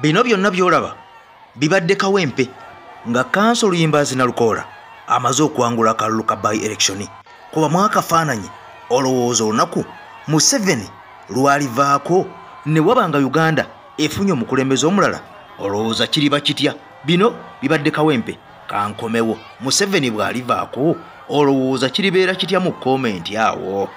Bino byonna byolaba bibadde Kawempe nga Council Luyimbazi Nalukoola amaze okwangula akalulu ka by election kuba mwakafaananyi olowooza olunaku Museveni lwalivaako ne wabanga Uganda efunye omukulembeze omulala olowooza kiriba kitya. Bino bibadde Kawempe kankomewo Museveni bwalivaako olowooza kiribeera kitya mu komenti awo.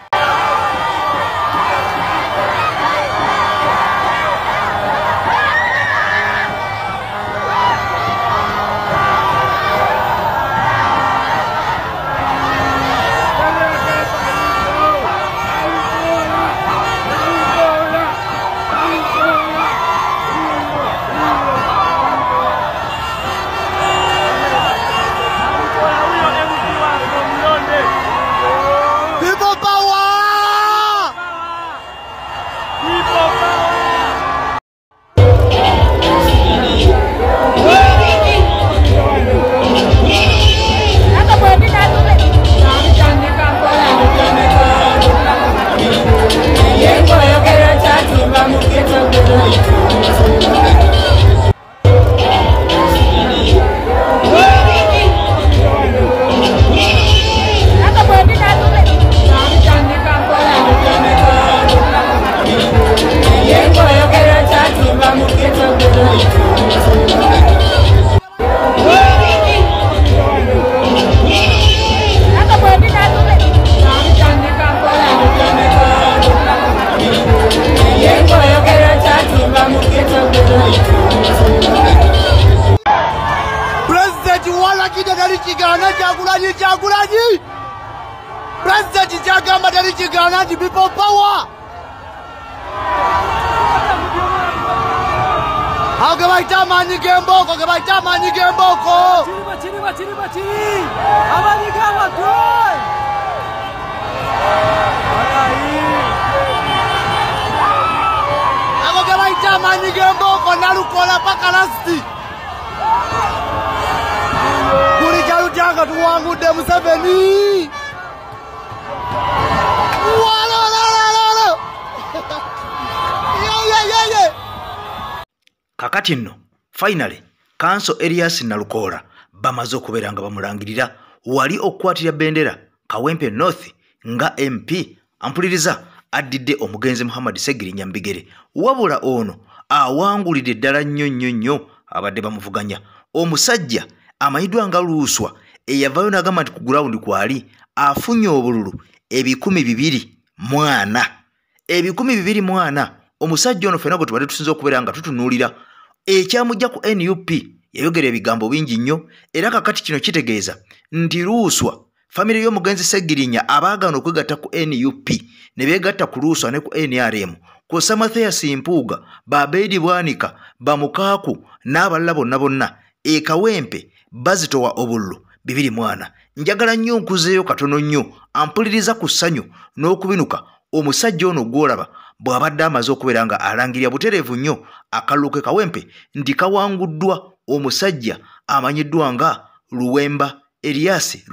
President Jagama dari Chigana di people power. Agabaita mani gemboko, agabaita mani gemboko. Chiri. Amani gama toy. Agabaita mani gemboko Nalukoola pakalasti. Kuri jalu jaga tuwangu de Museveni. Kakati nno finally Council Erias Nalukoola bamaze okubeera nga bamulangirira wali okukwatira bendera Kawempe North nga MP ampuliriza addidde omugenzi Muhammad Segiri Nyambigere wabula ono awangulidde ddala nnyo abadde bamuvuganya omusajja amayidwa nga luuswa eyavayo n'agamba nti ku ground kwali afunye obululu 240 omusajja ono fena gwe tubadde tusinza okubeera nga tutunuulira ekyamujja ku NUP yayogera ebigambo bingi nnyo era kakati kino kitegeeza nti luuswa famire y'omugenzi Segirinya abaagana okwegatta ku NUP ne beegatta ku luuswa ne ku NRM kw'ossa Mathias Mpuuga Babeedi Bwanika Bamukaaku n'abalala bonna Kawempe bazitowa obululu 240. Njagala nnyo nkuzeeyo katono nnyo ampuliriza ku ssanyu n'okubinuka omusajja ono gw'olaba bw'abadde amaze okubeera nga alangirira butereevu nnyo akalulu ke Kawempe nti kawanguddwa omusajja amanyiddwa nga Luyimbazi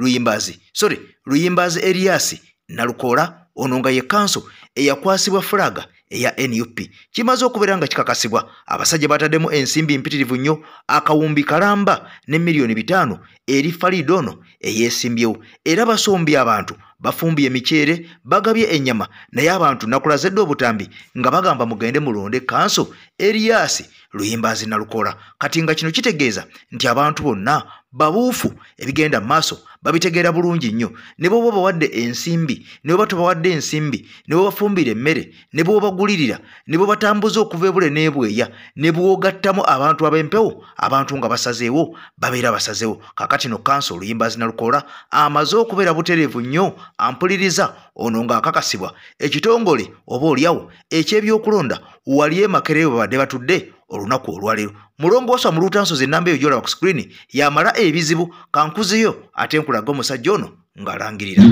Erias Nalukoola ono nga ye Council eyakwasibwa fulaga eya NUP. Kimaze okubeera nga kikakasibwa abasajja bataddemu ensimbi mpitirivu nnyo akawumbi kalamba ne miliyoni 5 eri Falido ono eyeesimbyewo era basombye abantu bafumbye emiceere bagabye ennyama naye abantu nakulazedde obutambi nga bagamba mugende mulonde Council Erias Luyimbazi Nalukoola. Kati nga kino kitegeeza nti abantu bonna babuufu ebigenda maaso babitegeera bulungi nnyo ne bo bawadde ensimbi ne bo bawadde ensimbi ne bo bafumbire emmere ne bo bagulirira ne bo batambuza okuva ebule n'ebweya ne bwogattamu abantu ab'empewo abantu nga basazeewo babeera basazeewo. Kakati no Council Luyimbazi Nalukoola amaze okubeera butereevu nnyo ampuliriza ono nga akakasibwa ekitongole oba olyawo eky'ebyokulonda wali Makerere babadde batudde olunaku olwaleero. Mulongoosa mu Luutansozi ennamba eyo gyolaba ku screen yamala ebizibu kankuzeyo ate nkulaga omusajja ono ng'alangirira.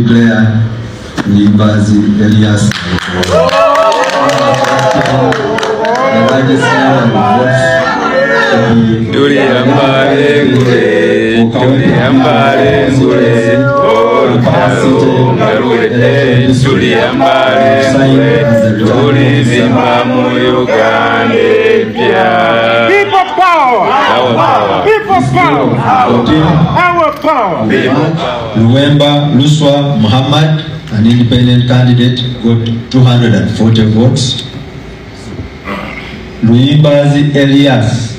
Luyimbazi Erias Uganda. power. People's power. Our power. Luemba Luswa Muhammad, an independent candidate, got 240 votes. Luimbazi Elias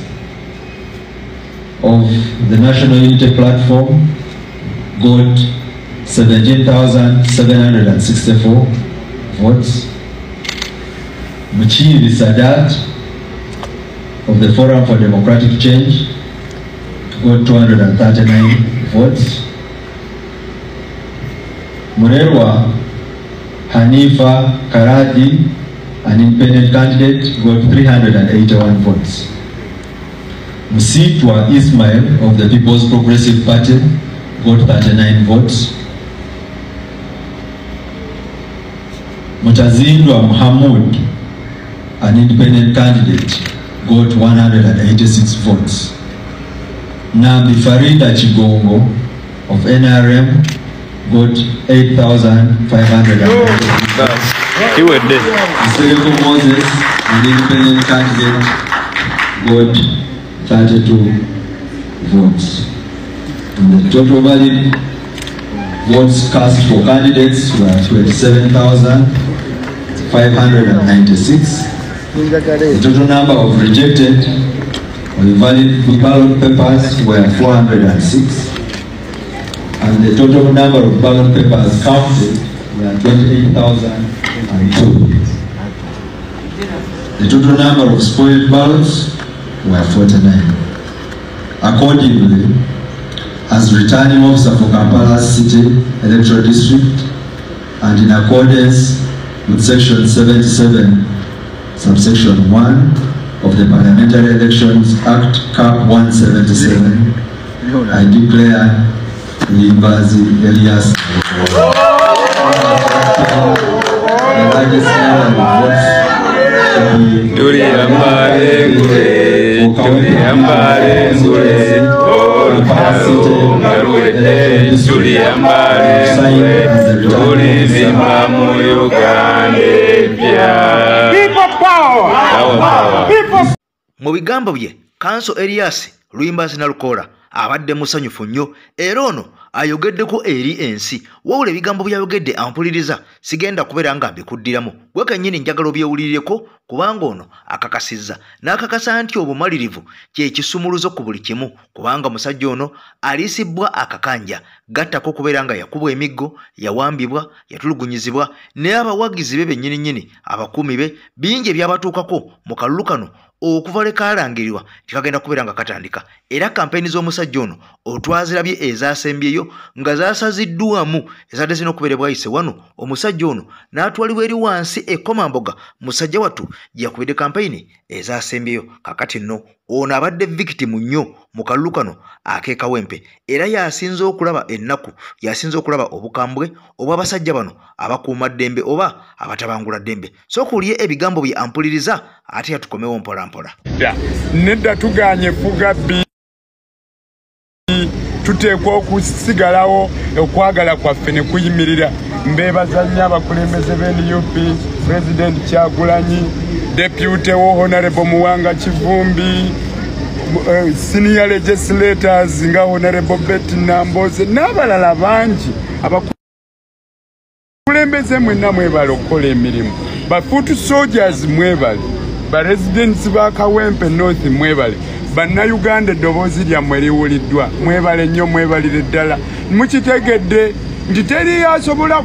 of the National Unity Platform got 17,764 votes. Muchivi Sadat of the Forum for Democratic Change got 239 votes. Murerwa Hanifa Karadi, an independent candidate, got 381 votes. Msitwa Ismail of the People's Progressive Party got 39 votes. Mutazindwa Muhammad, an independent candidate, got 186 votes. Nambi Farida Chigongo of NRM got 8,500. Seleko Moses, an independent candidate, got 32 votes. And the total valid votes cast for candidates were 27,596. The total number of rejected or invalid ballot papers were 406. And the total number of ballot papers counted were 28,002. The total number of spoiled ballots were 49. Accordingly, as returning officer for Kampala City Electoral District, and in accordance with Section 77, subsection 1 of the Parliamentary Elections Act, Cap 177, I declare Luimbazi Elias the largest number of votes to be mu bigambo bye Kanso Elias Luimbazi Nalukora abadde musanyufu nnyo era ono ayogeddeko eri ensi wabula ebigambo byayogedde ampuliriza sigenda kubeera nga mbikuddiramu gwe kennyini njagala obyewulirireko kubanga ono akakasizza n'akakasa nti obumalirivu kye kisumuluzo ku buli kimu kubanga musajja ono aliisibbwa akakanja gattako kubeera nga yakubwa emiggo yawambibwa yatulugunyizibwa naye abawagizi be bennyininyini abakuumi be bingi ebyabatuukako mu kalulu kano okuva lekalangirirwa tikagenda kubeera nga katandika era kampeni z'omusajja ono otwazirabye ezasembyeyo nga zasaziddwamu ezadde zina okubeera bwayise wano omusajja ono n'atwalibwa eri wansi ekomamboga musajja wattu gye yakubidde kampeyini ezasembyeyo kakati nno ono abadde victim nnyo mu kalulu kano akeekawempe era yasinze okulaba ennaku yasinze okulaba obukambwe obw'abasajja bano abakuuma ddembe oba abatabangula ddembe so kuliye ebigambo bye ampuliriza ate yatukomewo mpolampola nedda tuganye fugabbi tuteekwa okusigalawo okwagala kwaffe ne kuyimirira mbeebaza nnyo abakulembeze b'NUP President Kyagulanyi Deputy wo Honorable Muwanga Kivumbi Senior Legislators nga Honorable Betty Namboze n'abalala bangi abakulembeze mwenna mwebale okukola emirimu bafuutu soldiers mwebale baresidents ba Kawempe North mwebale bannayuganda eddoboozi lyammwe liwuliddwa mwebale nnyo mwebalire ddala mukitegedde nti teri asobola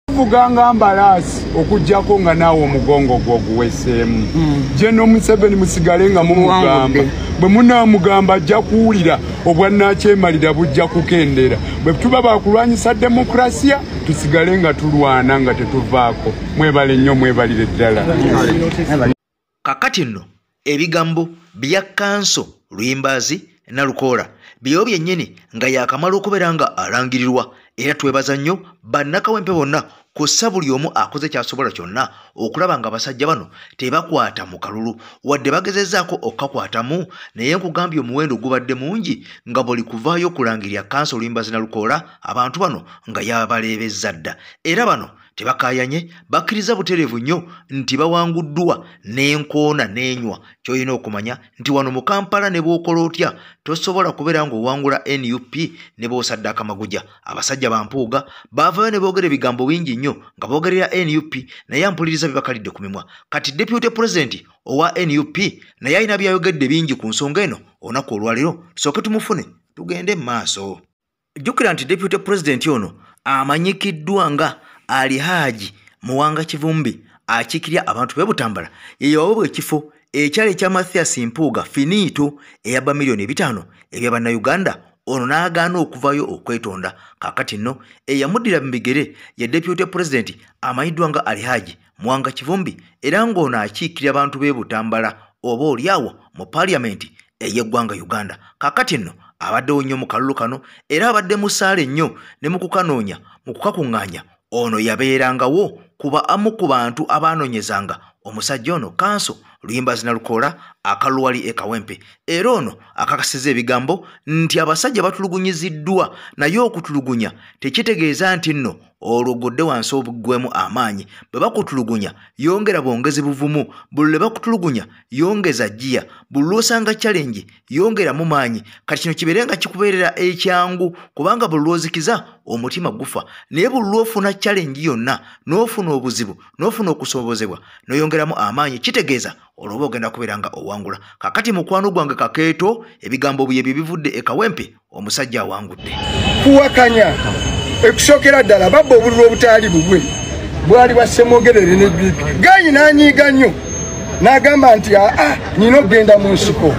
kuvuganga mbalaasi okujjako nga naawe omugongo gwo oguweseemu General Museveni musigale nga mumugamba bwe munaamugamba ajja kuwulira obwannakyemalira bujja kukendera bwe tuba bakulwanyisa demokrasiya tusigale nga tulwana nga tetuvaako mwebale nnyo mwebalire ddala kakati nno ebigambo bya Kanso Luimbazi Nalukora byo byennyini nga yakamala okubeera nga alangirirwa era twebaza nnyo bannakawempe bonna kussa buli omu akoze kyasobola kyonna okulaba nga abasajja bano tebakwata mu kalulu wadde bagezezzaako okkakwatamu naye nkugambye omuwendo gubadde mungi nga buli kuvaayo okulangirira Kanso Luimbazi Nalukora abantu bano nga yabaleebezza dda era bano tebakayanye bakkiriza butereevu nnyo nti bawanguddwa n'enkoona n'enywa. Ky'olina okumanya nti wano mu Kampala ne bw'okola otya tosobola kubeera ng'owangula NUP ne bw'osadde akamaguja. Abasajja ba Mpuuga baavayo ne boogera ebigambo bingi nnyo nga boogerera NUP naye mpuliriza bibakalidde ku mimwa. Kati Deputy President owa NUP naye alina byayogedde bingi ku nsonga eno olunaku olwaleero. Tusooke tumufune tugende mu maaso. Jjukira nti Deputy President ono amanyikiddwa nga Alhaji Muwanga Kivumbi akiikirira abantu b'e Butambala ye yaweebwa ekifo ekyali ekya Mathias Mpuuga finito eyabba miliyoni 5 ebya bannayuganda. Ono n'agaana okuvayo okwetonda. Kaakati nno eyamuddira mu bigere ye Deputy President amanyiddwa nga Alhaji Muwanga Kivumbi era ng'ono akiikirira abantu b'e Butambala oba oliawo mu Parliament ey'eggwanga Uganda. Kaakati nno abaddewo nnyo mu kalulu kano era abadde musaale nnyo ne mu kukanoonya mu kukakuŋŋaanya. Ono yabeerangawo kuba amu ku bantu abaanoonyezanga omusajja ono Kanso Luyimbazi Nalukoola akaluwali e Kawempe. Era ono akakasiza ebigambo nti abasajja batulugunyiziddwa naye okutulugunya tekitegeeza nti nno olugodde wansi obuggwemu amaanyi. Bwe bakutulugunya yongera bwongezi buvumu, buli lwe bakutulugunya yongeza jjiya, buli lw'osanga challenge yongeramu maanyi. Kati kino kibeere nga kikubeerera ekyangu kubanga buli lw'ozikiza omutima gufa, naye buli lw'ofuna challenge yonna n'ofuna obuzibu n'ofuna okusobozebwa n'oyongeramu amaanyi kitegeeza olwoba ogenda kubeera nga owangula. Kakati mukwano gwange Kakeeto ebigambo bye bivudde e Kawempe omusajja awangudde. Kuwakanya ekusokera ddala babba obululu obutaali bugwe bwali bwasemogerere ne bipi ganyi nanyiiga nnyo n'agamba nti nina okgenda mu nsiko,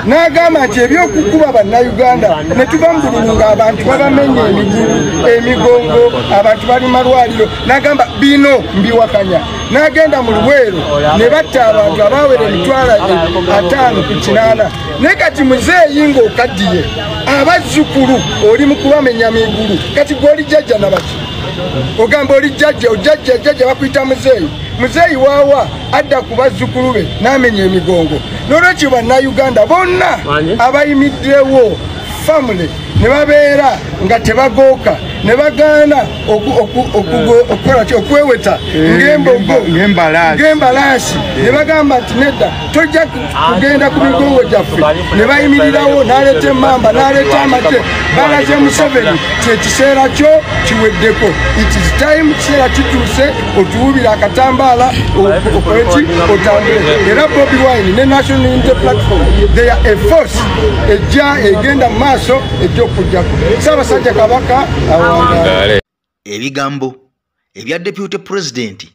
n'agamba nti ebyokukuba bannayuganda ne tuva mu bululu ng'abantu babamenye emigulu emigongo, abantu bali malwaliro, n'agamba bino mbiwakanya. N'agenda mu Luweero ne batta abantu abawera emitwalo 5 ku 8. Naye kati muzeeyi ng'okaddiye abazzukulu oli mu kubamenya migulu. Kati gw'oli jjajja nabaki ogamba oli jjajja bakuyita muzeeyi. Muzeeyi waawa adda ku bazzukulu be n'amenya emigongo. N'olwekyo bannayuganda bonna abayimiddewo family ne babeera nga tebagooka ne bagaana okukola okweweta ng'embalaasi ne bagamba nti nedda tojja kugenda ku migongo gyaffe. Ne bayimirirawo n'aleeta emmamba n'aleeta amagye balaze Museveni ti ekiseera kyo kiweddeko, it is time, kiseera kituuse otuwubira akatambaala okoleki otambule. Era Bobi Wine ne National Unity Platform they are a force ejja egenda mu maaso ejja okujjako. Ssaabasajja Kabaka awangale. Ebigambo ebya Deputy President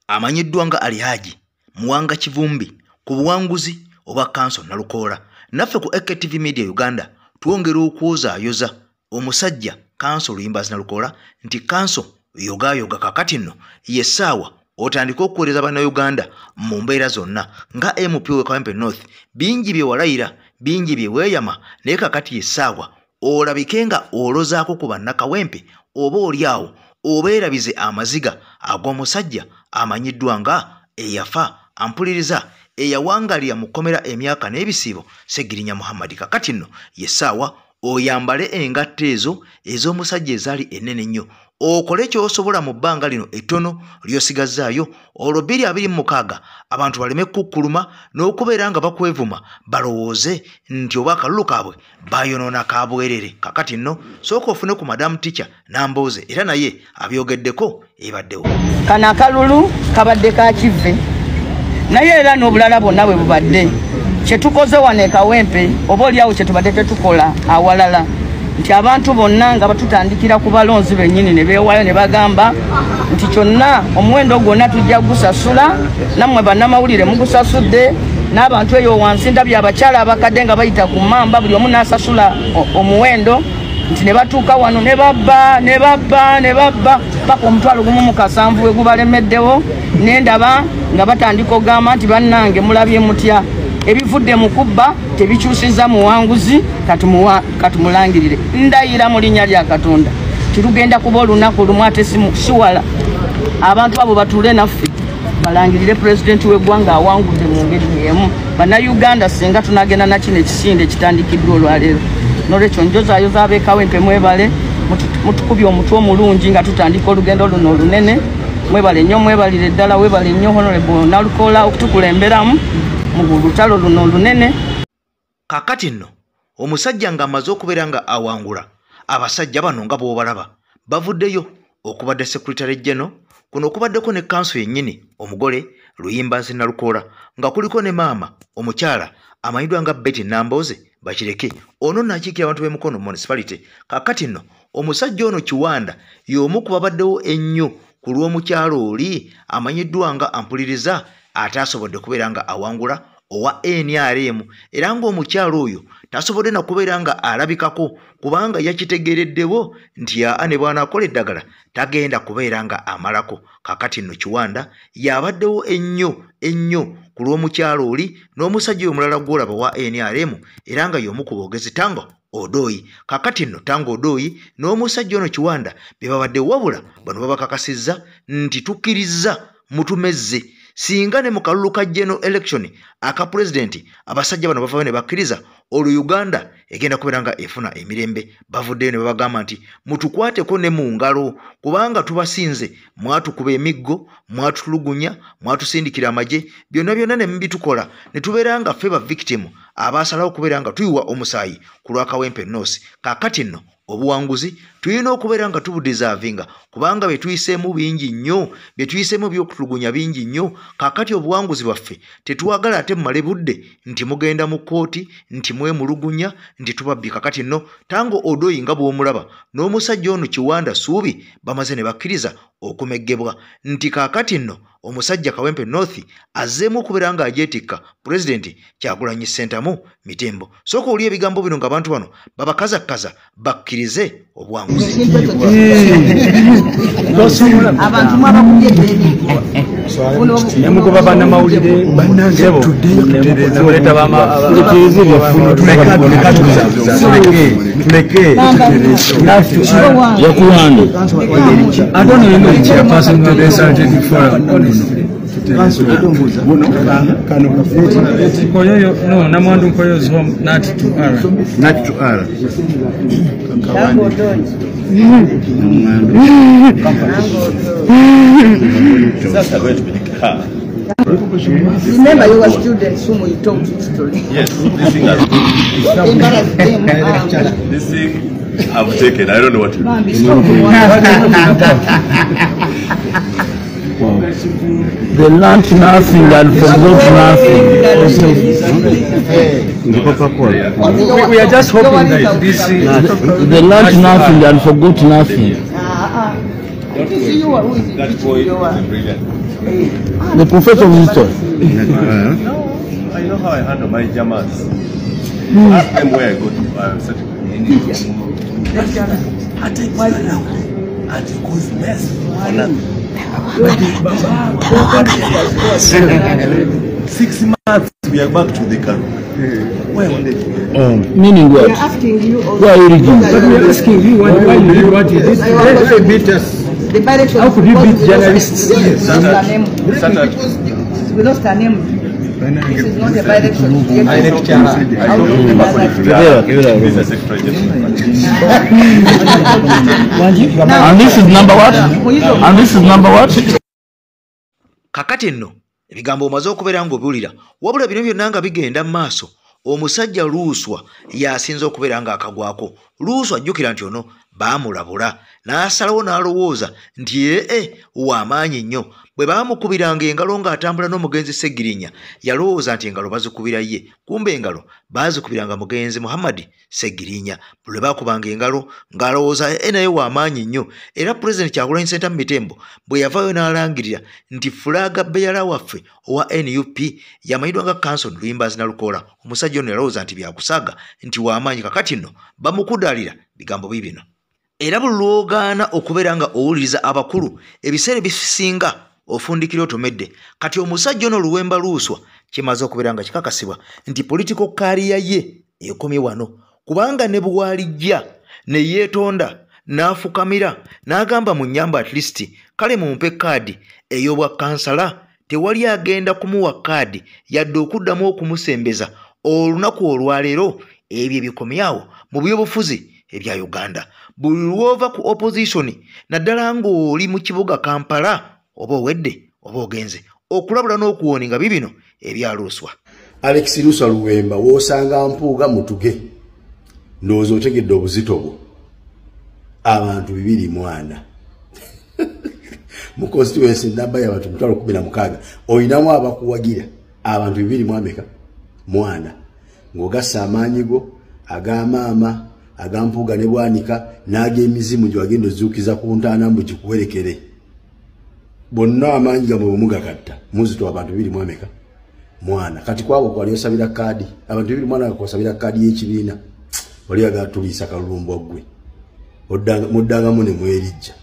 amanyiddwa nga Alhaji Muwanga Kivumbi ku buwanguzi obwa Kanso Nalukoola. Naffe ku AKTV Media Uganda twongera okwozaayoza omusajja Kanso Luyimbazi Nalukoola nti Kanso yoga kakati nno yessaawa otandika okuweereza bannayuganda mu mbeera zonna nga MP we Kawempe North. Bingi bye walayira, bingi bye weeyama, naye kakati yessaawa olabike nga olozaako ku bannakawempe oba oliawo obeerabize amaziga ag'omusajja amanyiddwa nga eyafa ampuliriza eyawangalira mu kkomera emyaka n'ebisiibo Ssegirinya Muhammad. Kakati nno yessaawa oyambale engatto ezo ez'omusajja ezaali ennene ennyo, okole ky'osobola mu bbanga lino ettono ly'osigazzaayo olwo 2026 abantu baleme kukkuluma n'okubeera nga bakwevuma balowooze nti oba akalulu kaabwe bayonoona kaabwerere. Kakati nno sooka ofune ku Madamu Teacher Nambooze era naye abyogeddeko ebaddewo. Kano akalulu kabadde ka kivve naye era n'obulala bwonna bwe bubadde kyetukoze wano e Kawempe oba oliawo kyetubadde tetukola awalala nti abantu bonna nga batutandikira ku balonzi bennyini ne beewaayo ne bagamba nti kyonna omuwendo gwonna tujja gusasula, nammwe bannamawulire mugusasudde, n'abantu eyo wansi ndabye abakyala abakadde nga bayita ku mamba buli omu n'asasula omuwendo, nti ne batuuka wano ne babba paka omutwalo gumu mu 7 we gubalemeddewo. N'endaba nga batandika ogamba nti bannange mulabye mutya, ebivudde mu kubba tebikyusiza muwanguzi katumulangirire. Ndayira mu linnya lya Katonda tirugenda kuba olunaku lumu ate siwala abantu abo batuule naffe balangirire president w'eggwanga awangudde mu ngeri y'emu. Bannayuganda singa tunagenda na kino ekisinde ekitandikiddwa olwaleero. N'olwekyo njozaayoza ab'e Kawempe mwebale mutukubye omutwe omulungi nga tutandika olugendo luno olunene mwebale nnyo mwebalire ddala webale nnyo Honorable Nalukola okutukulemberamu mu lutalo luno lunene. Kakati nno omusajja ng'amaze okubeera nga awangula abasajja bano nga bw'obalaba bavuddeyo okubadde Secretary General kuno okubaddeko ne kanso yennyini omugole Luyimbazi Nalukola nga kuliko ne maama omukyala amanyiddwa nga Betty Namboze bakireke ono nakiikira abantu b'emukono municipality. Kakati nno omusajja ono Kiwanda y'omu ku babaddewo ennyo ku lw'omukyalo oli amanyiddwa nga ampuliriza ataasobodde kubeera nga awangula owa NRM era ng'omukyalo oyo tasobodde na kubeera nga alabikako kubanga yakitegeereddewo nti ne bw'anaakola eddagala tagenda kubeera nga amalako. Kakati nno Kiwanda yabaddewo ennyo ku lw'omukyalo oli n'omusajja omulala gw'olaba wa NRM era nga y'omu ku boogezi Tango Odoyi. Kakati nno Tango Odoyi n'omusajja ono Kiwanda be babadde wabula bano babakakasizza nti tukkiriza mutumezze singa ne mu kalulu ka general election aka president abasajja bano bavayo ne bakkiriza olwo Uganda egenda kubeera nga efuna emirembe. Bavuddeyo ne babagamba nti mutukwateko ne mu ngalo kubanga tubasinze mwatukuba emiggo mwatulugunya mwatusindikira amagye byonna ne mbitukola ne tubeera nga ffe ba victim abasalawo kubeera nga tuyiwa omusaayi ku lwa Kawempe North. Kakati nno obuwanguzi tulina okubeera nga tubudeservinga kubanga betuyiseemu bingi nnyo betuyiseemu by'okutulugunya bingi nnyo. Kakati obuwanguzi bwaffe tetuwagala ate mumale budde nti mugenda mu kkooti nti mwemulugunya nti tubabbi. Kakati nno Tango Odoyi nga bw'omulaba n'omusajja ono Kiwanda Suubi bamaze ne bakkiriza okumeggebwa nti kakati nno omusajja Kawempe North azzeemu okubeera nga agyetikka Pulezidenti Kyagulanyi Ssentamu Mitembo. Sooka oli ebigambo bino nga abantu bano babakazakaza bakkirize obuwanguzi. Abantu mwabakubye eddeni Nemugoba bannamawulire bannange tuleta Namwandu Nkoyo is home, not to R. Remember you were students whom you told the story. Yes, this thing I've taken. I don't know what to They learned nothing and forgot nothing. We are just hoping that this they learned nothing and forgot nothing. That boy is brilliant. The professor of history. I know how I handle my Germans. Ask them where I go to certificate. I take my and it goes less. 6 months we are back to the car. Meaning what? We are asking you also. Why are you reading? But we are asking you why you did what you did. They beat us. The direction. How could you beat journalists? We lost our name. This is not a by-election. And this is number what? And this is number what? Kakati nno ebigambo omaze okubeera ng'obiwulira wabula bino byonna nga bigenda mu maaso. Omusajja Luuswa yasinza okubeera nga akagwako. Luuswa ajjukira nti ono baamulabula n'asalawo n'alowooza nti w'amaanyi nnyo. Bwe baamukubiranga engalo ng'atambula n'omugenzi Segirinya yalowooza nti engalo bazikubira ye, kumbe engalo baazikubiranga mugenzi Muhammad Segirinya. Bwe baakubanga engalo ng'alowooza naye w'amaanyi nnyo. Era Pulezidenti Kyagulanyi Ssentamu Mitembo bwe yavaayo n'alangira nti Fulaga Beyala waffe owa NUP yamanyiddwa nga Kanso Luyimbazi Nalukola. Omusajja ono yalowooza nti byakusaaga nti w'amaanyi. Kakati nno bamukudaalira bigambo bibino. Era buli lw'ogaana okubeera nga owuliriza abakulu ebiseera ebisinga ofundikira otomedde. Kati omusajja ono Luwemba Luuswa kimaze okubeera nga kikakasibwa nti political career ye ekomye wano kubanga ne bwalijja ne yeetonda n'afukamira n'agamba mu nnyamba at least kale mumpe kaadi ey'obwa kansala. Tewali agenda kumuwa kaadi yadde okuddamu okumusembeza olunaku olwaleero. Ebyo bikomyawo mu byobufuzi ebya Uganda. Buli lwova ku opposition naddala ng'oli mu kibuga Kampala oba owedde oba ogenze okulabula n'okuwoninga bibino ebya Luswa. Alex Luswa Luwemba wosanga Mpuuga Mutuge ndowooza otegedde obuzito bwo abantu 240 mu constituency namba y'abantu 16 oyinamu abakuwagira abantu 240 ng'ogassa amaanyi go ag'amaama agampuuga ne Bwanika n'ag'emizimu gye wagenda ozuukiza ku ntaana mbu gikuwerekere bonna amaanyi gamwe bwemugakatta muzito abantu 240 mwana kati kwabo kwali osabira kaadi abantu 240 bakosabira kaadi y'ekibiina wali agatuliisa kalulumbo gwe muddangamu ne mwerijja.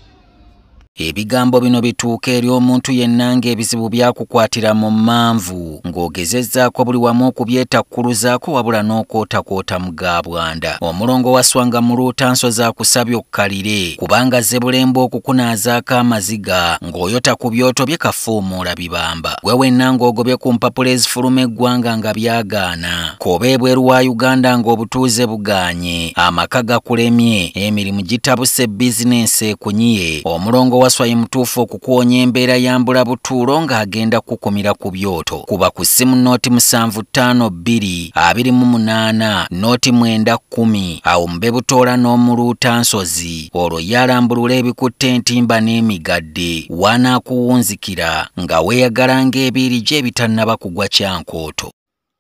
Ebigambo bino bituuka eri omuntu yenna ng'ebizibu byakukwatira mu manvu ng'ogezezzaako buli wamu okubyetakkuluzaako wabula n'okootakoota mu gaabwanda. Omulongo wa Swanga mu Luutansozi akusabye okkalire kubanga Zebbulembo okukunaazaako amaziga ng'oyota ku byoto bye kafuumuula bibamba. Gwe wenna ng'ogobye ku mpapula ezifuluma eggwanga nga byagaana koba ebweru wa Uganda ng'obutuuze bugaanye amaka gakulemye emirimu gitabuse bizinensi ekunyiye. Omulongo waswaye mutuufu okukuwonya embeera yambula butuulo ng'agenda kukumira ku byoto. Kuba ku ssimu nooti 752228 nooti 910 awo mube butoola n'omu Luutansozi olwo yalambulula ebikutte entimba n'emigadde wanaakuwunzikira nga weeyagala ng'ebiiri gye ebitannaba kugwa kyankooto.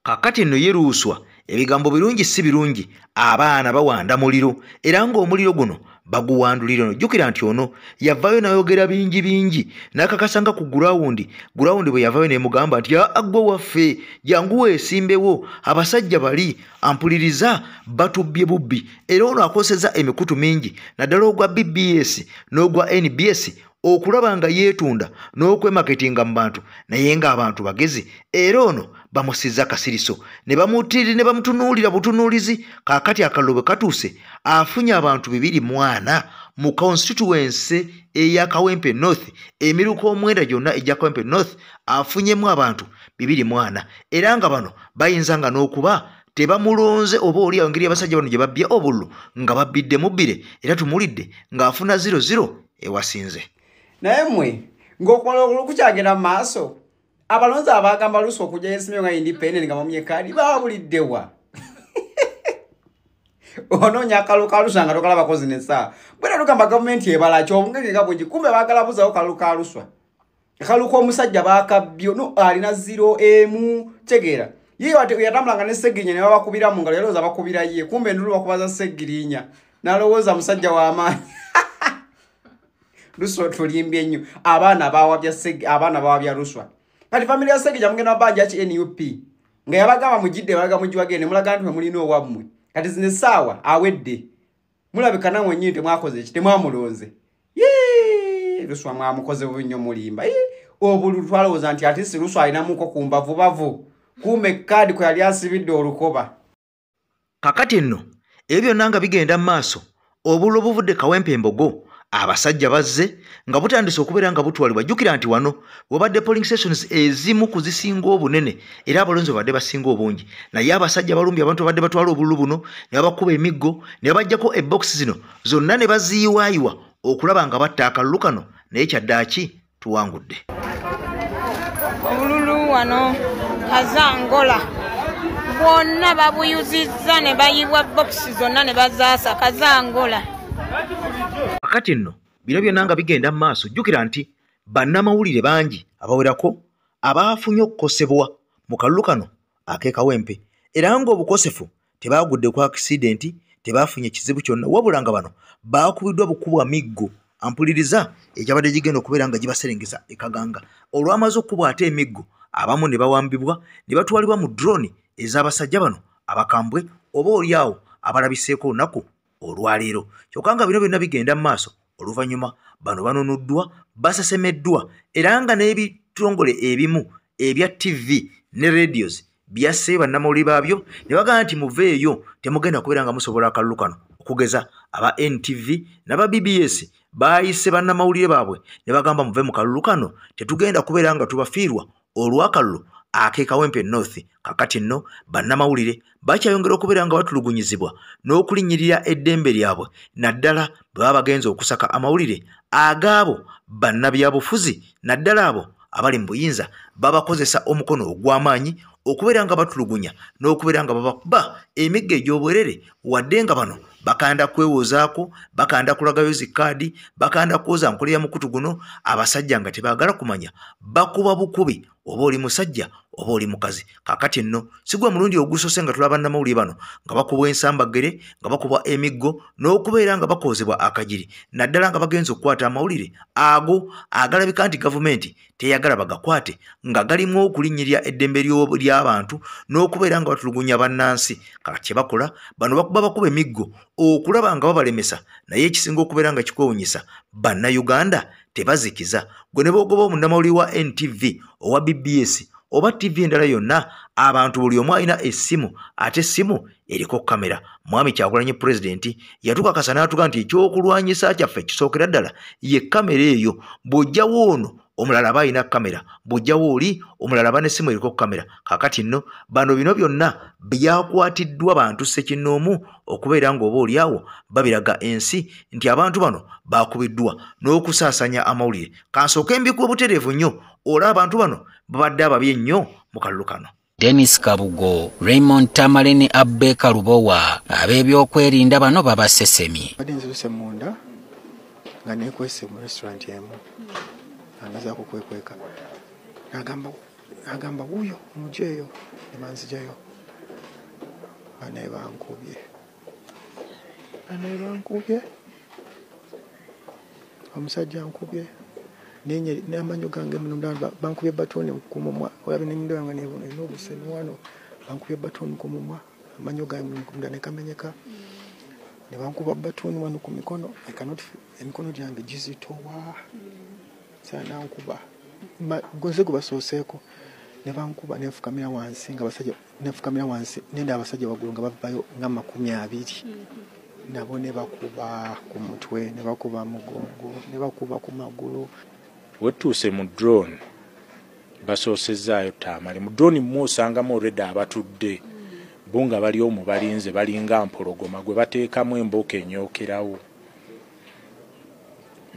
Kakati nno ye Luswa ebigambo birungi si birungi abaana bawanda muliro era ng'omuliro guno baguwandulira no jukira nti ono yavayo nayogera bingi nakakasanga ku gurawundi bwe yavayo ne mugamba nti agwe waffe jangu weesimbewo abasajja bali ampuliriza batubbye bubbi era ono akoseza emikutu mingi naddala ogwa BBS n'ogwa NBS okulaba nga yeetunda n'okwemaketinga mu bantu naye ng'abantu bagezi era ono bamusiza kasiriso ne bamutirira ne bamutunuulira butunuulizi kaakati akalulu bwe katuuse afunye abantu 240 mu constituency eya Kawempe North emiruko omwenda gyonna ejja Kawempe North afunyemu abantu 240 era nga bano bayinzanga n'okuba tebamulonze oba oli engeri abasajja bano gye babbye obululu nga babbidde mubbire era tumulidde ng'afuna 00 ewasinze. Naye mmwe ng'okola okukyagenda mu maaso abalonzi abagamba Luswa okujja yesimye nga independent nga bamye kaadi babuliddewa onoonya akalu ka Luswa nga tokala bakozi n'essaawa bwera tugamba gavumenti ebala kyobungenge nga bwegi kumbe baagala buzawo kalu ka Luswa akalu k'omusajja baakabbyo no alina 0 emu tegeera ye yatambulanga ne Segirinya ne babakubira mu ngalo yalowooza bakubira ye kumbe ndulu bakubaza Segirinya n'alowooza musajja w'amaanyi Luswa tulimbye nnyo abaana bawabya Luswa kati family ya Segirinya mugenda banja ki NUP nga yabagamba mujidde balaga mujiwagende mulaga nti mulina owammwe kati zine saawa awedde mulabika namwe nnyini temwakoze eki temwamulonze Luswa mwamukoze bunnyo mulimba obulu twalowooza nti ati si Luswa alinamuko ku mbavu bavu kume kaadi kwe yali asibidde olukoba. Kakati nno ebyo nanga bigenda mu maaso obulu obuvudde Kawempe Mbogo abasajja bazze nga butandise okubeera nga butwalibwa. Jjukira nti wano wabadde polling stations ezimu kuzisinga obunene era abalonzi babadde basinga obungi naye abasajja balumbi abantu babadde batwala obululu buno ne babakuba emiggo ne bajjako ebox zino zonna ne baziyiwaayiwa okulaba nga batta akalulu kano naye kyaddaaki tuwangudde. Obululu wano Kazangola bwonna babuyuzizza ne bayibwa box zonna ne bazaasa Kazangola. Kakati nno bino byonna nga bigenda mu maaso jjukira nti bannamawulire bangi abawerako abaafunye okukosebwa mu kalulu kano ak'e Kawempe era ng'obukosefu tebaagudde ku akisidenti tebaafunye kizibu kyonna wabula nga bano baakubiddwa bukubwa miggo ampuliriza ekyabadde gigenda okubeera nga gibaserengeza ekaganga olwamaze okukubwa ate emiggo abamu ne bawambibwa ne batwalibwa mu drone ez'abasajja bano abakambwe oba oliawo abalabiseeko olunaku olwaleero kyokka nga bino byonna bigenda mu maaso oluvannyuma bano banonoddwa basesemeddwa era nga n'ebitongole ebimu ebya TV ne radios byasse bannamawulire baabyo ne bagamba nti muveeyo temugenda kubeera nga musobola akalulu kano okugeza aba NTV n'aba BBS baayise bannamawulire baabwe ne bagamba muve mu kalulu kano tetugenda kubeera nga tubafiirwa olw'akalulu ake Kawempe North. Kakati nno bannamawulire bakyayongera okubeera nga batulugunyizibwa n'okulinnyirira eddembe lyabwe naddala bwe baba bagenza okusaka amawulire agaabo bannabyabufuzi naddala abo abali mu buyinza babakozesa omukono ogw'amaanyi okubeera nga batulugunya n'okubeera nga babakuba emigga egy'obwerere wadde nga bano bakanda kwewozaako bakanda kulagayo zikaadi bakanda kwoza nkolera mukutu guno abasajja nga tebaagala kumanya bakuba bukubi oba oli musajja oba oli mukazi. Kakati nno sigwa mulundi ogusose nga tulaba bannamawulire bano nga bakubwa ensambagere nga bakubwa emiggo n'okubeera nga bakozebwa akajiri naddala nga bagenza okukwata amawulire ago agalabika nti gavumenti teyagala bagakwate nga galimu okulinnyirira eddembe ly'abantu n'okubeera nga batulugunya bannansi. Kye bakola bano bakuba emiggo okulaba nga babalemesa naye ekisinga okubeera nga kikwewunyisa bannayuganda tebazikiza. Gwe ne bogoba omunnamawulire wa NTV owa BBS oba TV endala yonna abantu buli omu alina essimu ate essimu eriko kamera. Mwami Kyagulanyi Pulezidenti yatukakasa n'atuga nti ekyokulwanyisa kyaffe kisookera ddala ye kamera eyo. Bw'ojjawo ono omulala aba alina kamera, bw'ojjawo oli omulala aba n'essimu eriko kamera. Kakati nno bano bino byonna byakwatiddwa bantu ssekinnoomu okubeera nga oba oliawo babiraga ensi nti abantu bano bakubiddwa n'okusaasanya amawulire. Kansooke mbikuwa butereevu nnyo olaba abantu bano babadde ababi ennyo mu kalulu kano. Dennis Kabugo, Raymond Tamale ne Abeka Lubowa ab'ebyokwerinda bano babasesemye. Badde nziruse munda nga neekwese mu restaurant emu angazaako kwekweka agamba wuuyo mujeeyo emanzijayo banaye bankubye omusajja ankubye n'amanyo gange muno bankubye batoni ku mumwa olaba n'ennyindo yange n'obuseni wano bankubye batoni ku mumwa amanyo gange munda ne kamenyeka ne bankuba batoni wano ku mikono emikono gyange gizitowa sanankuba gonze gubasooseeko ne bankuba nefukamira wansi nga basajja nefukamira wansi nenda abasajja bagulu nga bavayo nga 20 nabo ne bakuba ku mutwe ne bakuba mugongo ne bakuba ku magulu. Wetuuse mu drone basoosezaayo Tamale mu drone musangamu already abatudde bunga bali omu balinze balinga mpologoma gwe bateekamu emboka enyookerawo.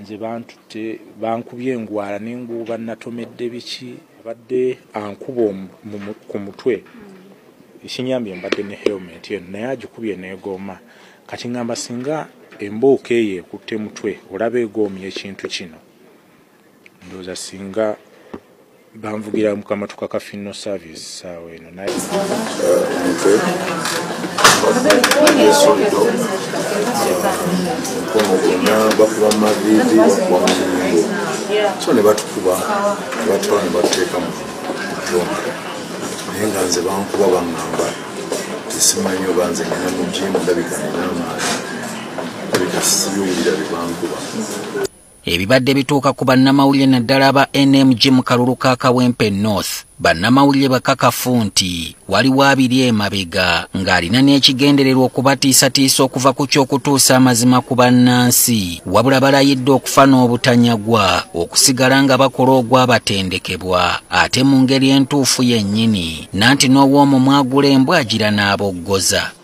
Nze bantute bankubye engwala n'enguuba natomedde biki abadde ankuba ku mutwe ekinyambye mbadde ne helmet eno naye agikubye n'egooma. Kati ngamba singa embooka eyo ekutte mutwe olaba egoomye ekintu kino ndowooza singa banvugira mu kamatuka ka Funeral Service saawa eno naye bakuba mavivi bakuba muzingo so ne batukuba batwala ne bateeka mu drone naye nga nze bankuba baŋŋamba simanyi oba nze nina mu jimu ndabika nina amaanyi ndabika siyuwulira bibankuba. Ebibadde bituuka ku bannamawulire naddala aba NMG mu kalulu ka Kawempe North. Bannamawulire bakakafu nti waliwo abiri emabega ng'alina n'ekigendererwa okubatiisatiisa okuva ku ky'okutuusa amazima ku bannansi wabula balayidde okufa n'obutanyagwa okusigala nga bakola ogwabatendekebwa ate mu ngeri entuufu yennyini nanti n'ow'omumwa agula embwa agira n'aboggoza.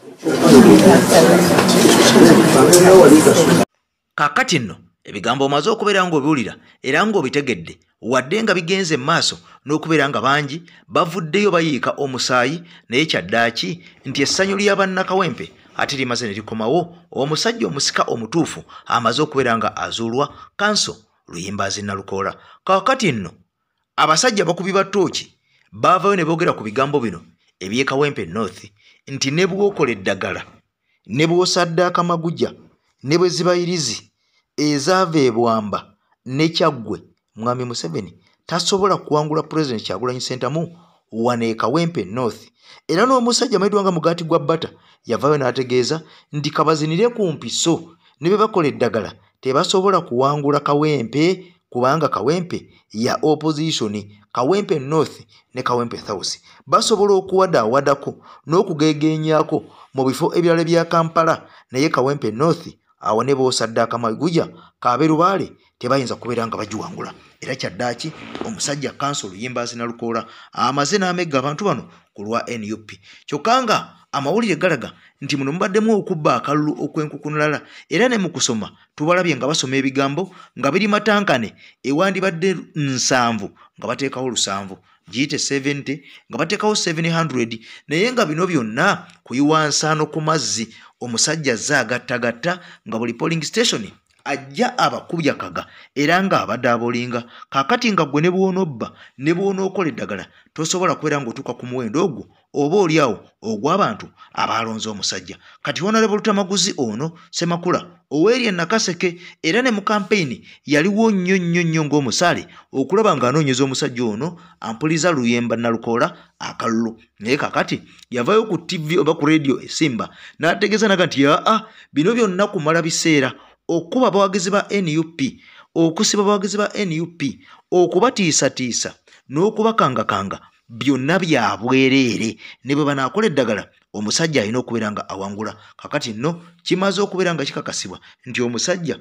Kakati nno ebigambo omaze okubeera ng'obiwulira era ng'obitegedde wadde nga bigenze maaso n'okubeera nga bangi bavuddeyo bayiika omusaayi naye kyaddaaki nti essanyu lya bannakawempe ate limaze ne likomawo omusajja omusika omutuufu amaze okubeera nga azuulwa Kanso Luyimbazi Nalukoola. Kakati nno abasajja bakubi ba ttooki baavayo ne boogera ku bigambo bino eby'e Kawempe North nti ne bw'okola eddagala ne bw'osaddaaka amagujja ne bwe zibayirizi ezaava ebwamba ne Kyaggwe Mwami Museveni tasobola kuwangula President Kyagulanyi Ssentamu wane e Kawempe North. Era n'omusajja amaidwa nga mugaati gwa bbata yavaayo n'ategeeza nti kabazinire ku mpiso ne be bakola eddagala tebasobola kuwangula Kawempe kubanga Kawempe ya opposition. Kawempe North ne Kawempe South basobola okuwadaawadako n'okugegeenyaako mu bifo ebirala bya Kampala naye Kawempe North awo ne b'osaddaaka Maguja Kaberubaale tebayinza kubeera nga bagiwangula. Era kyaddaaki omusajja Kanso Luyimbazi Nalukoola amaze n'amegga abantu bano ku lwa NUP. Kyokka nga amawulire galaga nti muno mubaddemu okubba akalulu okwenkukunulala era ne mu kusoma tubalabye nga basoma ebigambo nga biri matankane ewandibadde 7 nga bateekawo 7 giyite 70 nga bateekawo 700 naye nga bino byonna kuyiwa nsaano ku mazzi omusajja zaagattagatta nga buli polling station ajja abakubya kaga era nga abadde abolinga kakati nga gwe ne bw'onobba ne bw'onookola eddagala tosobola kubeera ng'otuuka ku muwendo ogwo oba oliawo ogw'abantu abalonze omusajja. Kati Honorable Lutamaguzi ono Ssemakula ow'erya Nakaseke era ne mu kampeyini yaliwo nnyo ng'omusaale okulaba ng'anoonyeza omusajja ono ampuliza Luyemba Nalukoola akalulu. Naye kakati yavaayo ku TV oba ku radio esimba n'ategeeza naga nti bino byonna kumala biseera okuba abawagizi ba NUP okusiba abawagizi ba NUP okubatiisatiisa n'okubakangakanga byonna bya bwereere ne bwe banaakola eddagala omusajja alina okubeera nga awangula. Kakati nno kimaze okubeera nga kikakasibwa nti omusajja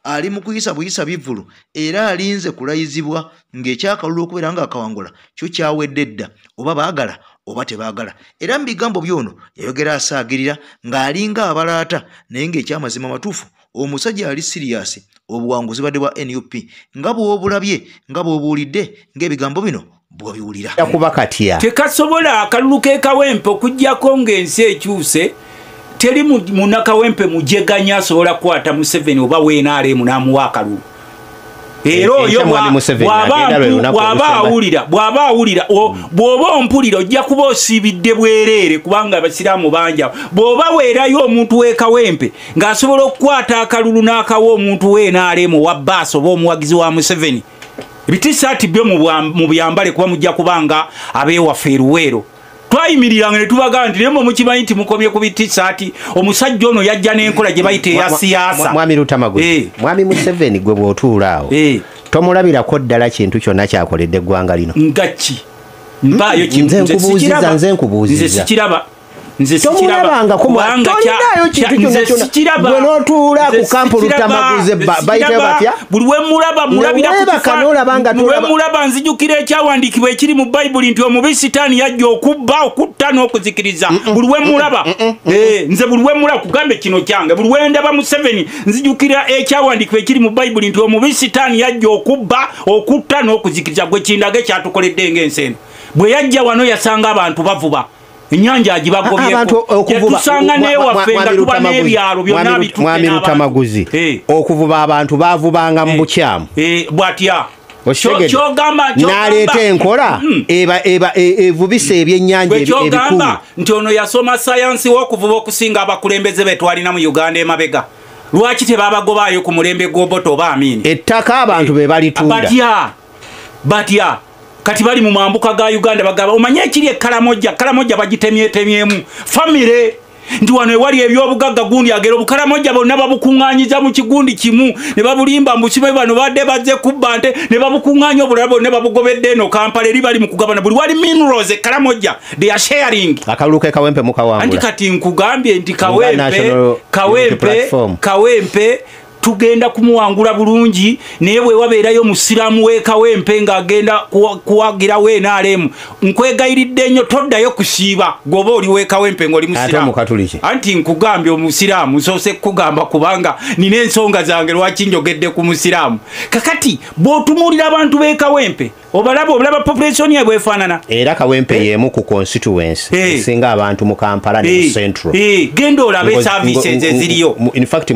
ali mu kuyisa buyisa bivvulu era alinze kulayizibwa ng'ekyakalulu okubeera nga akawangula kyo kyawedde dda oba baagala oba tebaagala. Era mu bigambo by'ono yayogera asaagirira ng'alinga abalaata naye ng'ekyamazima matuufu omusajja ali siriyasi obuwanguzi badde bwa NUP nga bw'obulabye nga bw'obuwulidde ng'ebigambo bino bw'obiwulira. Kuba katya tekasobola akalulu k'ekawempe okugyako ng'ensi ekyuse teri munnakawempe mujeganya asobola kukwata Museveni oba WNRM n'amuwa akalulu. Era oyo bw'aba awulira bw'oba ompulira ojja kuba osiibidde bwereere kubanga abasiraamu banja. Bw'oba weerayo omuntu w'ekawempe ng'asobola okukwata akalulu n'akawa omuntu WNRM owa bbaasi oba omuwagizi wa Museveni, ebitisaati byo mu byambale kuba mujja kubanga abeewaffe eruweero. Twayimiriranga ne tubaga nti nemwe mukimanyi nti mukomye ku bitisaati. Omusajja ono yajja n'enkola gye bayita eya siyaasa. Mwami Lutamaguzi, Mwami Museveni gwe bw'otuula awo tomulabirako ddala kintu kyonna kyakoledde eggwanga lino ngaki? Mbayo nze nkubuuziza tomulabangako gwe n'otuula ku kampu Lutamaguzi bayita batya buli we mulaba nzijukira ekyawandiikibwa ekiri mu Bayibuli nti omubi Sitaani yajja okubba okutta n'okuzikiriza. Buli we mulaba nze buli we mulaba kugambe kino kyange buli we ndaba Museveni nzijukira ekyawandiikibwa ekiri mu Bayibuli nti omubi Sitaani yajja okubba okutta n'okuzikiriza. Gwe kindaga ekyatukoledde ng'ensi eno. Bwe yajja wano yasanga abantu bavuba ennyanja agibagobyeko tusanga n'ewaffe nga tuba n'ebyalo byonna bituke. Mwami Lutamaguzi okuvuba abantu baavubanga mu bukyamu bwatya n'aleeta enkola evubisa ebyennyanja ebikulu nti ono yasoma sayansi w'okuvuba okusinga abakulembeze be twalina mu Uganda emabega. Lwaki tebabagobaayo ku mulembe gw'Obote oba Amini? Ettaka abantu be balitunda batya kati bali mu mambuka ga Uganda bagaba omanye ekiri Kalamoja bagitemyetemyemu famire nti wano ewali ebyobugagga gundi agera Obukalamoja bonna babukuŋŋaanyiza mu kigundi kimu ne babulimba mbukibe bano badde bazze kubba nte ne babukuŋŋaanya obulala bonna babugobedde eno Kampala eri bali mu kugabana buli wali minerals Kalamoja they are sharing. Akalulu k'ekawempe mukawangula anti kati nkugambye nti kawempe tugenda kumuwangula bulungi naye bwe wabeerayo musiraamu w'ekawempe ng'agenda kuwagira WNRM nkwegayiridde nnyo toddayo kusiiba gwoba oli w'ekawempe ng'oli musiraamu. Anti nkugambye omusiraamu nsoose kukugamba kubanga nina ensonga zange lwaki njogedde ku musiraamu. Kakati bw'otunuulira abantu b'ekawempe obalaba population ye bwefaanana. Era kawempe y'emu ku constituency esinga abantu mu Kampala ne mu Central. Genda olabe services eziriyo. In fact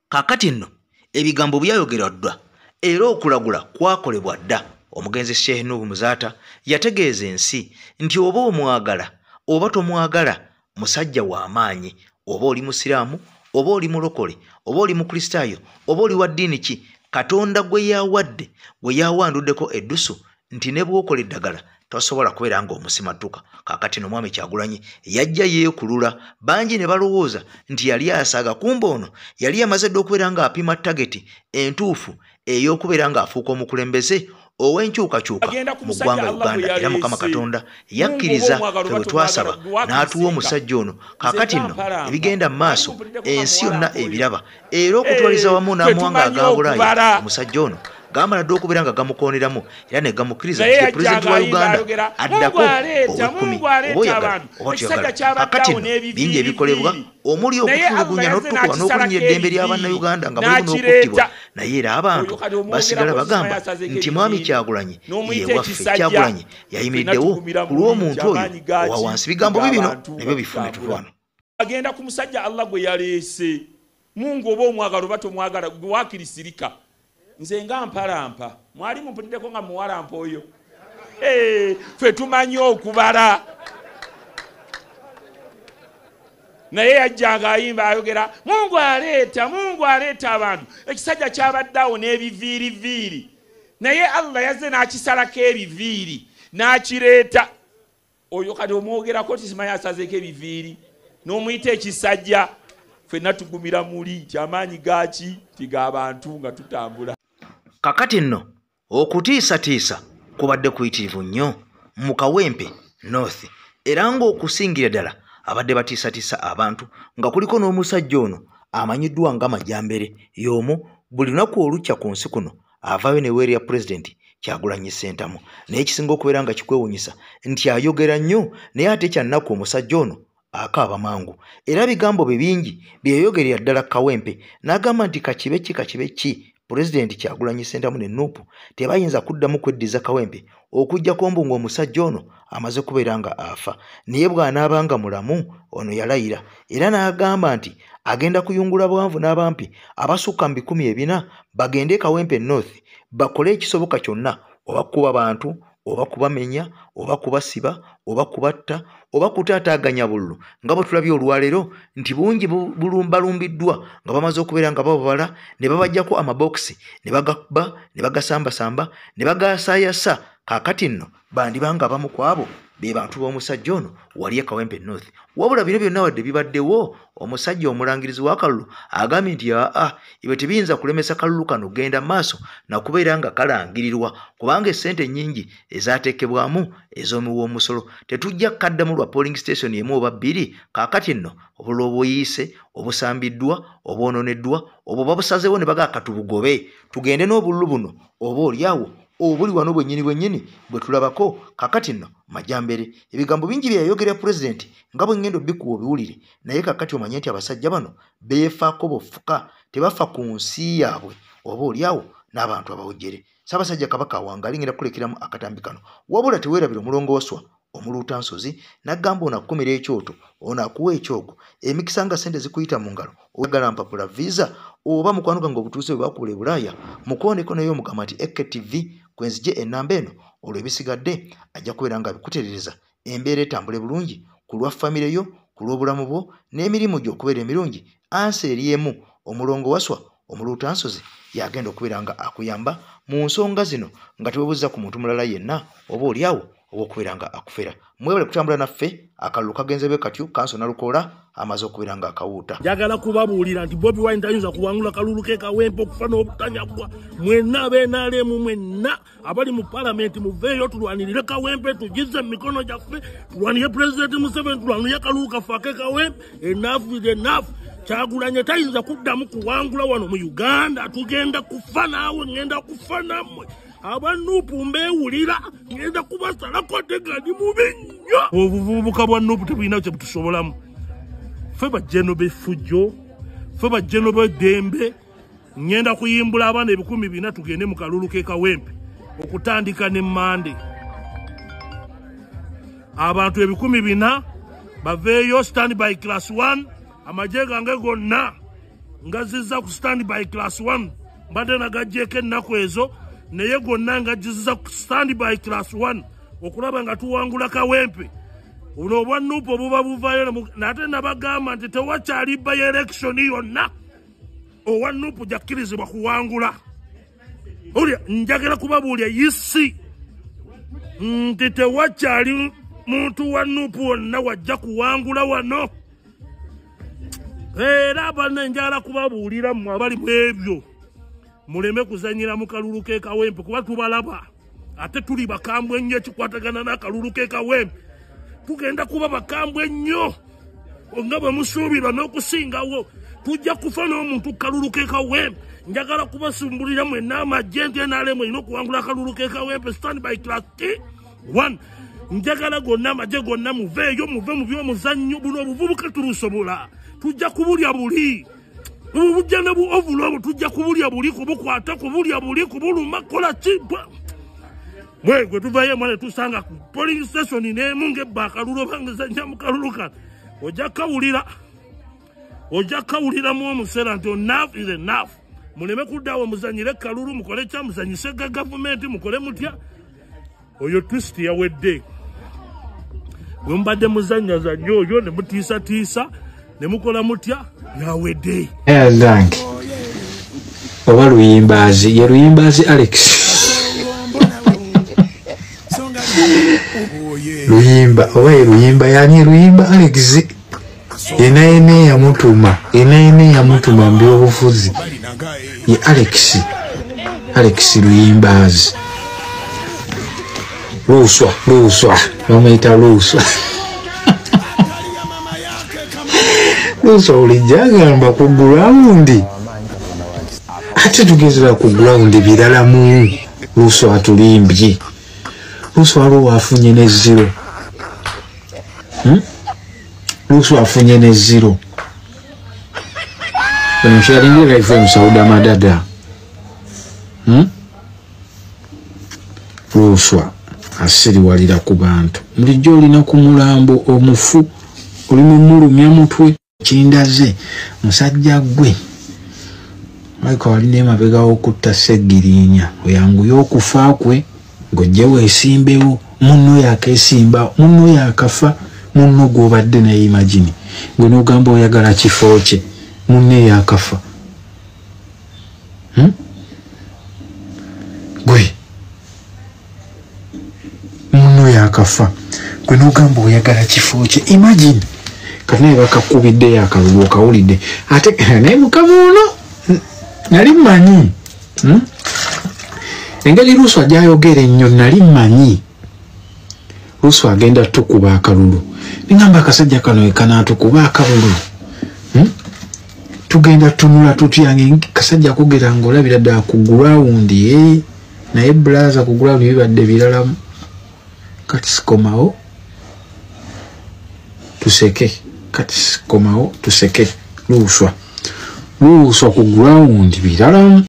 kakati nno ebigambo byayogereddwa era okulagula kwakolebwa dda. Omugenzi Sheikh Nuhu Muzaata yategeeza ensi nti oba omwagala oba tomwagala musajja w'amaanyi, oba oli musiraamu oba oli mulokole oba oli mukristaayo oba oli wa ddiini ki, Katonda gwe yawadde we yawanduddeko eddusu nti ne bw'okola eddagala tosobola kubeera ng'omusimatuka. Kakati no Mwami Kyagulanyi yajja yeekulula bangi ne balowooza nti yali asaaga, kumbe ono yali amaze dde okubeera ng'apima tageti entuufu ey'okubeera ng'afuuka omukulembeze ow'enkyukakyuka mu ggwanga Uganda era Mukama Katonda yakkiriza ffe bwe twasaba n'atuwa omusajja ono. Kaakati nno ebigenda mu maaso ensi yonna ebiraba era okutwaliza wamu n'amawanga agabulaaya omusajja ono gamala dde okubeera nga gamukooneramu era ne gamukkiriza nti pulezidenti wa Uganda addako ow'ekkumi oba oyagala oba toyagala. Kaakati nno bingi ebikolebwa omuli okutulugunya n'otukuba n'okulinnya eddembe ly'Abannayuganda nga mulimu n'okuttibwa, naye era abantu basigala bagamba nti mwami Kyagulanyi ye waffe. Kyagulanyi yayimiriddewo ku lw'omuntu oyo owa wansi. Bigambo bibino nabyo bifune tutwano. Agenda ku musajja Allah gwe yaleese. Mungu oba omwagala oba tomwagala gwe wakirisirika. Nze nga mpalampa mwali mumpulideko nga muwalampa oyo. Ffe tumanyi okubala. Naye yajjanga ayimba ayogera Mungu aleeta abantu. Ekisajja kyabaddawo n'ebiviiriviiri, naye Allah yazze n'akisalako ebiviiri n'akireeta. Oyo kati omwogerako tisimanyi asazeeko ebiviiri n'omuyita ekisajja. Ffenna tugumira muli ti amaanyi gaaki tig'abantu nga tutambula. Kakati nno okutiisatiisa kubadde kuyitirivu nnyo mu Kawempe North, era ng'okusingira ddala abadde batiisatiisa abantu nga kuliko n'omusajja ono amanyiddwa nga Majjambere y'omu buli lunaku olukya ku nsi kuno avaayo ne weerya pulezidenti Kyagulanyi Ssentamu. Naye ekisinga okubeera nga kikwewuunyisa nti ayogera nnyo naye ate kyannaku omusajja ono akaaba mangu, era bigambo bye bingi bye yayogerera ddala Kawempe n'agamba nti kakibe ki pulezidenti Kyagulanyi Ssentamu ne Nuupu tebayinza kuddamu kweddiza Kawempe okuggyako mbu ng'omusajja ono amaze kubeera nga afa. Naye bw'anaabanga mulamu ono yalayira era n'agamba nti agenda kuyungula bwanvu n'abampi abasukka mu 400 bagende Kawempe North bakole ekisoboka kyonna, oba kuba bantu oba kubamenya oba kubasiba oba kubatta oba kutaataaganya bululu nga bwe tulabye olwaleero nti bungi balumbiddwa nga bamaze okubeera nga bababala ne babajjako amabokisi ne bagaba ne bagasambasamba ne bagasaayasa. Kaakati nno bandibanga abamu ku abo be bantu b'omusajja ono wali e Kawempe North. Wabula bino byonna wadde bibaddewo, omusajja omulangirizi w'akalulu agambye nti ibe tebiyinza kulemesa kalulu kano genda maaso na kubeera nga kalangirirwa kubanga essente nnyingi ezaateekebwamu ez'omuwoomusolo tetujja kaddamu lwa polling station emu oba bbiri. Kaakati nno obula obuyise obusambiddwa obwononeddwa obwo babusazeewo ne bagaa katubugobe tugende n'obululu buno oba oliawo obuli wano bwennyini bwe tulabako. Kakati nno Majjambere ebigambo bingi bye yayogera pulezidenti nga bwe ngendo bikuwa obiwulire, naye kakati omanye nti abasajja bano beefaako bofuka, tebafa ku nsi yaabwe oba oliawo n'abantu abawojjere. Ssaabasajja Kabaka wange alingenda kulekeramu akatambi kano, wabula teweerabira omulongooswa omuluuta nsozi n'agamba ono akukumira ekyoto ono akuwa ekyogo emikisa nga ssente zikuyita mu ngalo oyagala mpapula visa oba mukwanuka ng'obutuuse bwe bakubula e Bulaaya. Mukooneko naye omugamba nti EKTV kwenzije ennamba eno olwo ebisigadde ajja kubeera nga bikutereereza embeera etambule bulungi ku lwa famire yo, ku lw'obulamu bwo n'emirimu gyo okubeera emirungi. Ansi eri emu omulongo waswa omuluuta nsozi yagenda okubeera nga akuyamba mu nsonga zino nga tewebuuza ku muntu mulala yenna oba oliawo okubeera nga akufera. Mwebale kutambula naffe, akalulu kagenze bwe katyo Kanso Nalukoola amaze okubeera nga akawuuta. Njagala kubabuulira nti Bobi Wine tayinza kuwangula kalulu ke Kawempe okufa n'obutanyagwa. Mwenna ab'NRM mwenna abali mu palamenti muveeyo tulwanirire Kawempe, tugize mu mikono gyaffe, tulwanire pulezidenti Museveni, tulwanire kalulu kafaake Kawempe. Enough is enough. Kyagulanyi tayinza kuddamu kuwangula wano mu Uganda. Tugenda kufa naawe, ngenda kufa nammwe. Abanupu mbewulira ngenda kubasalako tegandi mubi nnyo. Obuvubuka bwa Nuupu tebulina kye butusobolamu. Ffe bajjeno b'effujjo, ffe bajjeno b'eddembe, ngenda kuyimbula abaana 400 tugende mu kalulu ke Kawempe okutandika ne Mande. Abantu 400 baveeyo standby class 1, amagye gange gonna ngazizza ku standby class 1 mbadde nagajjeeko ennaku ezo. Naye gonna ngajiza ku standby class 1 okulaba nga tuwangula Kawempe. Buno obwa Nuupu obuba buvaayo nate nabagamba nti tewakyali by election yonna owa Nuupu jakkirizibwa kuwangula. Olya njagala kubabuulya yisi nti tewakyali muntu wa Nuupu wonna wajja kuwangula wano. Era banne njagala kubabuulira mmwe abali mu ebyo muleme kuzanyira mu kalulu ke Kawempe kuba tubalaba. ate tuli bakambwe nnyo ekikwatagana n'akalulu k'ekawempe tugenda kuba bakambwe nnyo nga bwe musuubirwa n'okusingawo tujja kufa n'omuntu kalulu k'ekawempe njagala kubasumbulira mwenna amagye nti NRM erina okuwangula akalulu k'ekawempe stand by class 1 njagala gonna amagye gonna muveeyo muve mu by'omuzannyo buno obuvubuka tulusobola tujja kubulya buli obujja ne bu ovulobu tujja kubulya buli kubukwata kubulya buli kubuluma kola kipa mwegwe tuvayo mwana tusanga ku polling station n'emu ng'ebba akalulu bangazannya mu kalulu kano ojja kawuliramu omuseera nti enough is enough muleme kuddawo muzanyire kalulu mukole kya muzanyise ga gavumenti mukole mutya oyo twist yawedde bwe mubadde muzanyazanya oyo ne mutiisatiisa ne mukola mutya yawedde zange oba luyimbazi ye luyimbazi Alex luyimba oba ye luyimba yani luyimba Alex yena yamutuma mbyobufuzi ye Alex luyimbazi luswa bamuyita luswa ulijja agamba ku gurawundi ate tugezera ku gurawundi birala mu luswa atulimbye luswa alo wafunye ne zero luswa afunye ne zero bano sharingira FM Sauda Madada luswa asiriwalira ku bantu mulijjo olina ku mulambo omufu oli mumulumya mutwe kindaze musajja gwe Michael alina emabega okutta Segirinya oyanguye okufa kwe ng'ojje weesimbewo munno yakeesimba munno yakafa munno gw'obadde naye imagine gwe n'ogamba oyagala kifo kye munne yakafa gwe munno yakafa gwe n'ogamba oyagala kifo kye imagine kati naye bakakubidde yakalulu okawulidde ate naye mukama ono nali mmanyi engeri luswa gyayogera ennyo nali mmanyi luswa agenda tukuba akalulu ningamba akasajja kano ekanaatukuba akalulu tugenda tunula tutyange kasajja kugera ng'olabira ddala ku gurawundi naye bulaza ku gurawundi bibadde biralamu kati sikomawo tuseke luswa ku gurawundi biralamu